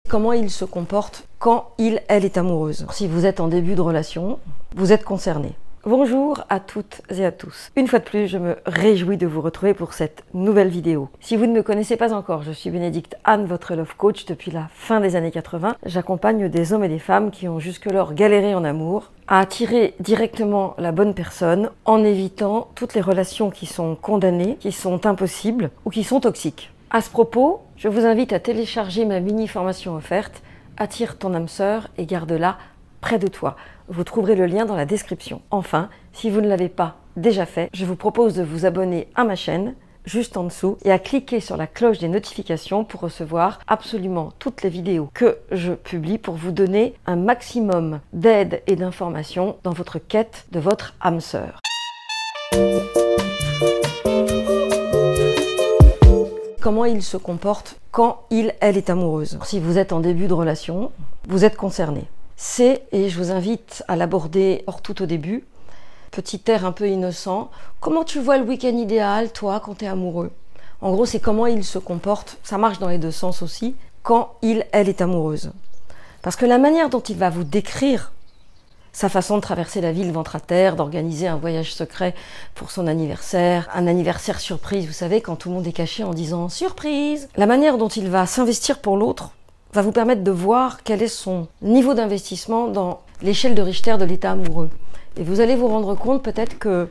Comment il se comporte quand elle est amoureuse. Si vous êtes en début de relation, vous êtes concerné. Bonjour à toutes et à tous. Une fois de plus, je me réjouis de vous retrouver pour cette nouvelle vidéo. Si vous ne me connaissez pas encore, je suis Bénédicte Anne, votre love coach depuis la fin des années 80. J'accompagne des hommes et des femmes qui ont jusque-lors galéré en amour à attirer directement la bonne personne en évitant toutes les relations qui sont condamnées, qui sont impossibles ou qui sont toxiques. À ce propos, je vous invite à télécharger ma mini-formation offerte « Attire ton âme sœur et garde-la près de toi ». Vous trouverez le lien dans la description. Enfin, si vous ne l'avez pas déjà fait, je vous propose de vous abonner à ma chaîne, juste en dessous, et à cliquer sur la cloche des notifications pour recevoir absolument toutes les vidéos que je publie pour vous donner un maximum d'aide et d'informations dans votre quête de votre âme sœur. Comment il se comporte quand elle est amoureuse. Si vous êtes en début de relation, vous êtes concerné. C'est, et je vous invite à l'aborder hors tout au début, petit air un peu innocent, comment tu vois le week-end idéal, toi, quand tu es amoureux? En gros, c'est comment il se comporte, ça marche dans les deux sens aussi, quand elle est amoureuse. Parce que la manière dont il va vous décrire sa façon de traverser la ville ventre à terre, d'organiser un voyage secret pour son anniversaire, un anniversaire surprise, vous savez, quand tout le monde est caché en disant « surprise ». La manière dont il va s'investir pour l'autre va vous permettre de voir quel est son niveau d'investissement dans l'échelle de Richter de l'état amoureux. Et vous allez vous rendre compte peut-être que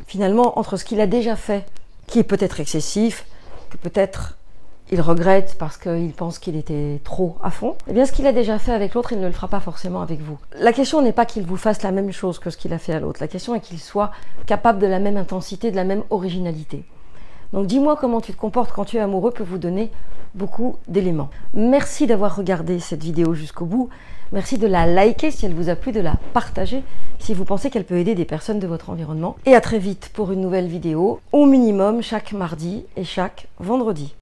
finalement, entre ce qu'il a déjà fait, qui est peut-être excessif, que peut-être il regrette parce qu'il pense qu'il était trop à fond, eh bien ce qu'il a déjà fait avec l'autre, il ne le fera pas forcément avec vous. La question n'est pas qu'il vous fasse la même chose que ce qu'il a fait à l'autre, la question est qu'il soit capable de la même intensité, de la même originalité. Donc dis-moi comment tu te comportes quand tu es amoureux peut vous donner beaucoup d'éléments. Merci d'avoir regardé cette vidéo jusqu'au bout. Merci de la liker si elle vous a plu, de la partager si vous pensez qu'elle peut aider des personnes de votre environnement. Et à très vite pour une nouvelle vidéo, au minimum chaque mardi et chaque vendredi.